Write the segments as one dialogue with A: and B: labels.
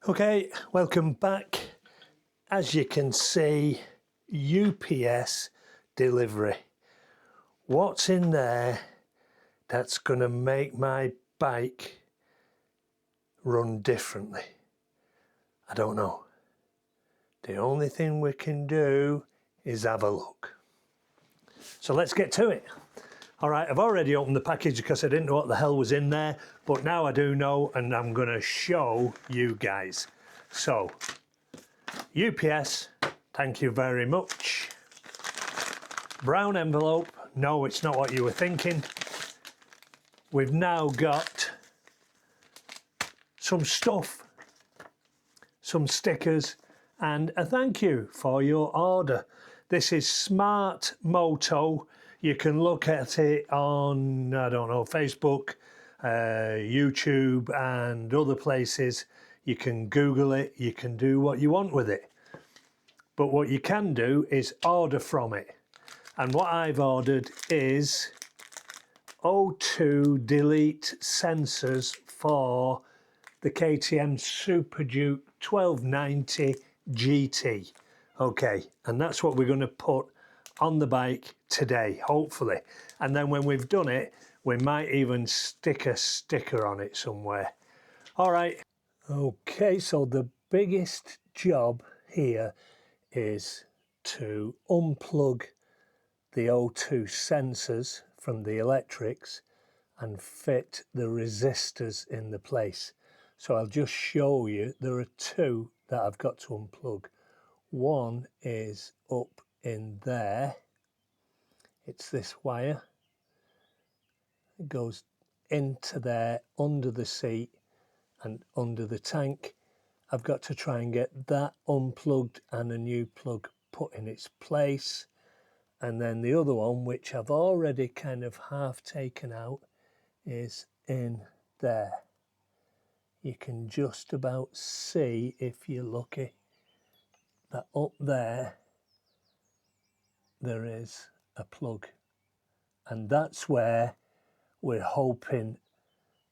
A: Okay, welcome back. As you can see, UPS delivery. What's in there that's going to make my bike run differently? I don't know. The only thing we can do is have a look. So let's get to it. All right, I've already opened the package because I didn't know what the hell was in there, but now I do know, and I'm going to show you guys. So, UPS, thank you very much. Brown envelope, no, it's not what you were thinking. We've now got some stuff, some stickers, and a thank you for your order. This is Smart Moto. You can look at it on, I don't know, Facebook, YouTube, and other places. You can Google it, you can do what you want with it. But what you can do is order from it. And what I've ordered is O2 delete sensors for the KTM Super Duke 1290 GT. Okay, and that's what we're going to put on the bike today, hopefully. And then when we've done it, we might even stick a sticker on it somewhere. All right. Okay, so the biggest job here is to unplug the O2 sensors from the electrics and fit the resistors in the place. So I'll just show you, there are two that I've got to unplug. One is up in there. It's this wire. It goes into there, under the seat and under the tank. I've got to try and get that unplugged and a new plug put in its place. And then the other one, which I've already kind of half taken out, is in there. You can just about see, if you're lucky, that up there is a plug. And that's where we're hoping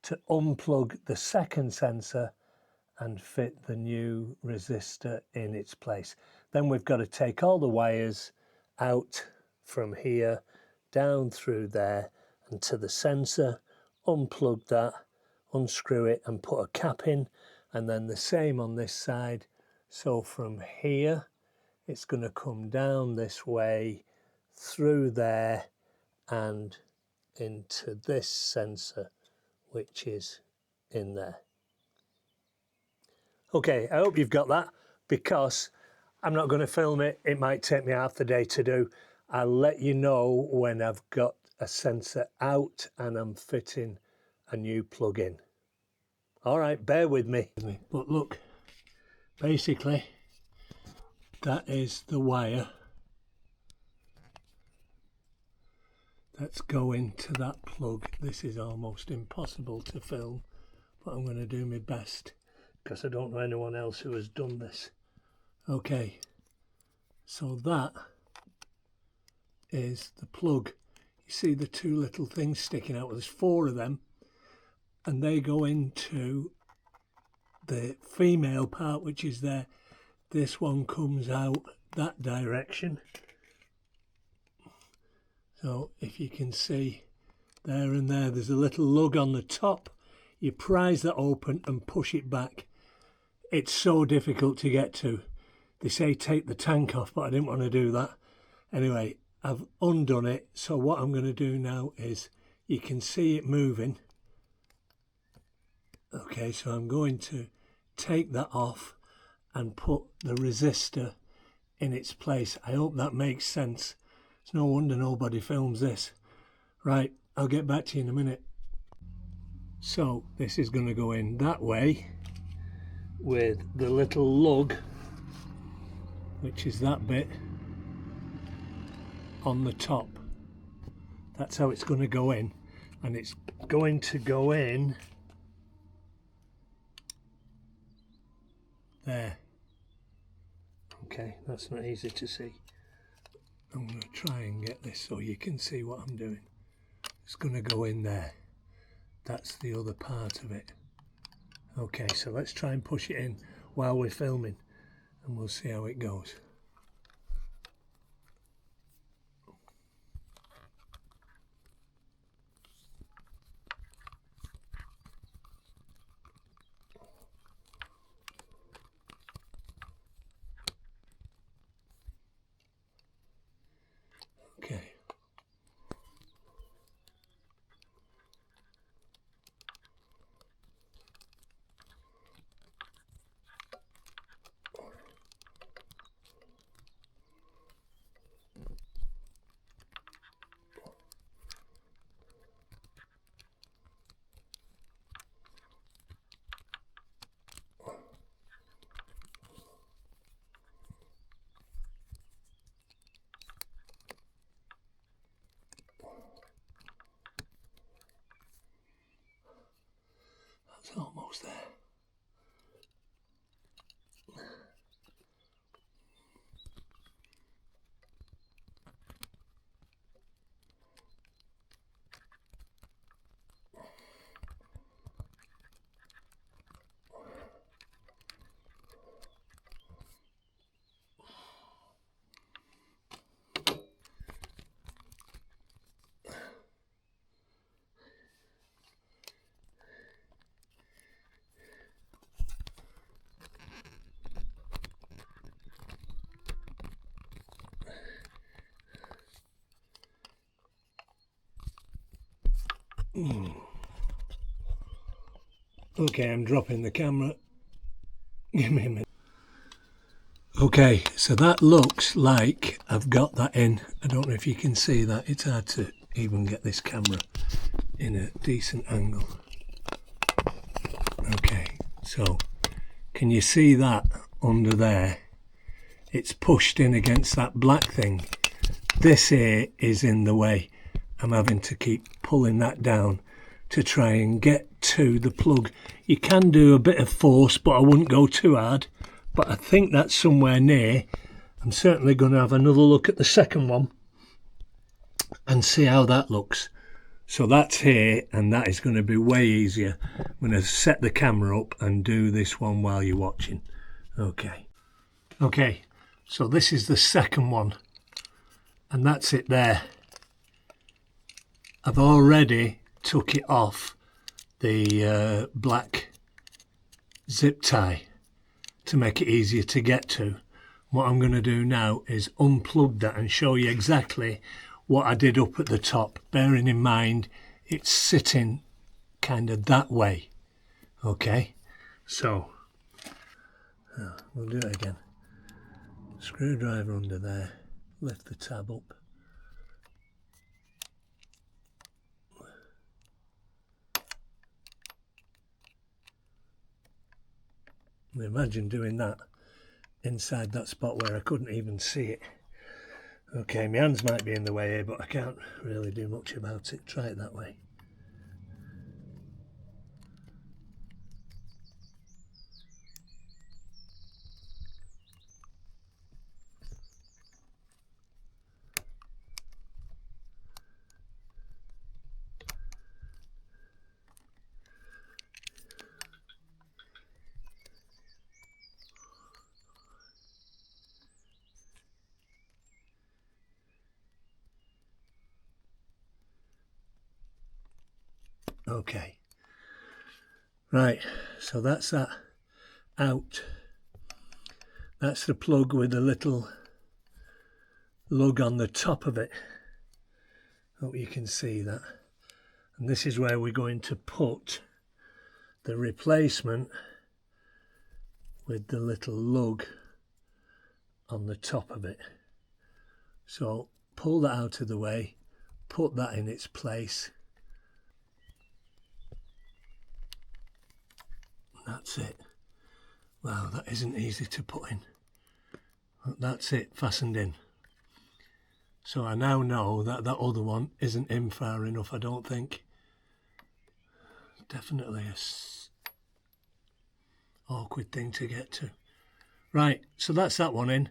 A: to unplug the second sensor and fit the new resistor in its place. Then we've got to take all the wires out from here, down through there and to the sensor, unplug that, unscrew it and put a cap in, and then the same on this side. So from here, it's going to come down this way, through there and into this sensor, which is in there. Okay, I hope you've got that, because I'm not going to film it. It might take me half the day to do. I'll let you know when I've got a sensor out and I'm fitting a new plug in. All right, bear with me. But look, basically, that is the wire that's going to that plug. This is almost impossible to film, but I'm going to do my best, because I don't know anyone else who has done this. Okay, so that is the plug. You see the two little things sticking out? There's four of them, and they go into the female part, which is there. This one comes out that direction. So if you can see there and there, there's a little lug on the top. You prise that open and push it back. It's so difficult to get to. They say take the tank off, but I didn't want to do that. Anyway, I've undone it. So what I'm going to do now is, you can see it moving. Okay, so I'm going to take that off and put the resistor in its place. I hope that makes sense. It's no wonder nobody films this. Right, I'll get back to you in a minute. So this is going to go in that way with the little lug, which is that bit on the top. That's how it's going to go in, and it's going to go in there. Okay, that's not easy to see. I'm going to try and get this so you can see what I'm doing. It's going to go in there. That's the other part of it. Okay, so let's try and push it in. while we're filming, and we'll see how it goes. Okay. That's almost there. Okay, I'm dropping the camera. Give me a minute. Okay, so that looks like I've got that in. I don't know if you can see that. It's hard to even get this camera in a decent angle. Okay, so can you see that under there? It's pushed in against that black thing. This here is in the way. I'm having to keep pulling that down to try and get to the plug. You can do a bit of force, but I wouldn't go too hard. But I think that's somewhere near. I'm certainly going to have another look at the second one and see how that looks. So that's here, and that is going to be way easier. I'm going to set the camera up and do this one while you're watching. Okay, so this is the second one, and that's it there. I've already took it off the black zip tie to make it easier to get to. What I'm going to do now is unplug that and show you exactly what I did up at the top, bearing in mind it's sitting kind of that way. Okay, so we'll do it again. Screwdriver under there, lift the tab up. Imagine doing that inside that spot where I couldn't even see it. Okay, my hands might be in the way here, but I can't really do much about it. Try it that way. Okay, right, so that's that out. That's the plug with the little lug on the top of it. Hope you can see that. And this is where we're going to put the replacement with the little lug on the top of it. So pull that out of the way, put that in its place. That's it. Wow, that isn't easy to put in. But that's it, fastened in. So I now know that that other one isn't in far enough, I don't think. Definitely a awkward thing to get to. Right, so that's that one in.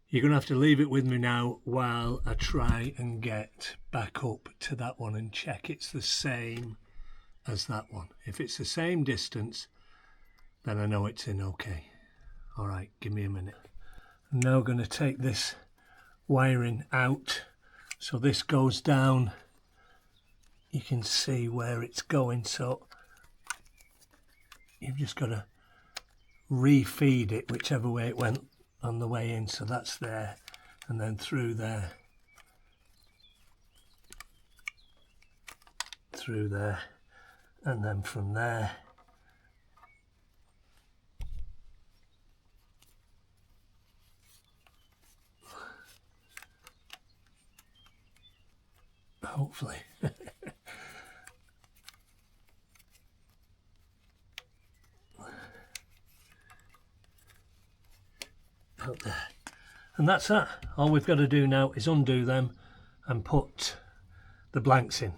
A: You're going to have to leave it with me now while I try and get back up to that one and check it's the same as that one. If it's the same distance, then I know it's in okay. All right, give me a minute. I'm now going to take this wiring out. So this goes down. You can see where it's going. So you've just got to refeed it whichever way it went on the way in. So that's there, and then through there, through there, and then from there hopefully out there. And that's that. All we've got to do now is undo them and put the blanks in.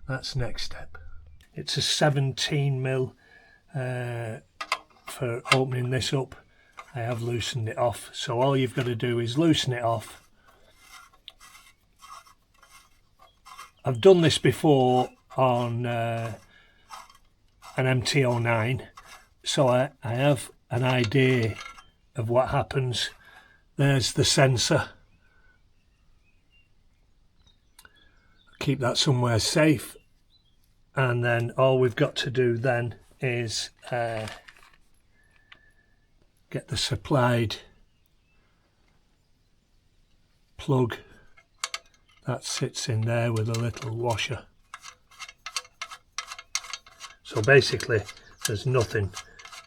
A: That's next step. It's a 17mm for opening this up. I have loosened it off, so all you've got to do is loosen it off. I've done this before on an MT-09, so I have an idea of what happens. There's the sensor. Keep that somewhere safe, and then all we've got to do then is get the supplied plug that sits in there with a little washer. So basically there's nothing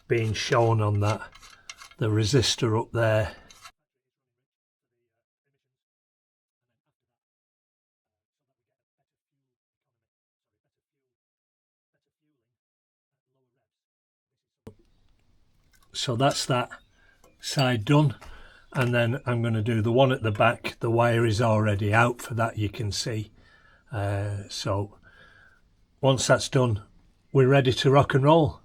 A: being shown on that. The resistor up there, so that's that side done. And then I'm going to do the one at the back. The wire is already out for that, you can see. So once that's done, we're ready to rock and roll.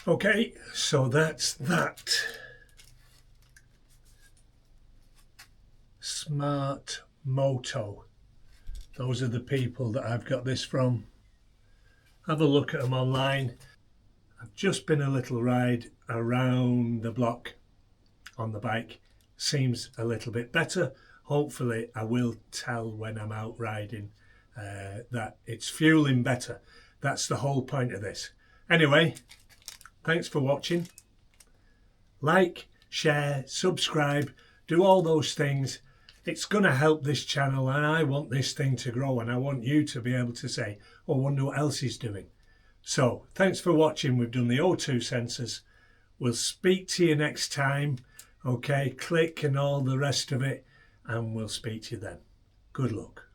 A: Okay, so that's that. Smart Moto. Those are the people that I've got this from. Have a look at them online. I've just been a little ride around the block on the bike. Seems a little bit better. Hopefully I will tell when I'm out riding that it's fueling better. That's the whole point of this. Anyway, thanks for watching. Like, share, subscribe, do all those things. It's going to help this channel, and I want this thing to grow, and I want you to be able to say, oh, I wonder what else he's doing. So thanks for watching. We've done the O2 sensors. We'll speak to you next time. Okay, click and all the rest of it, and we'll speak to you then. Good luck.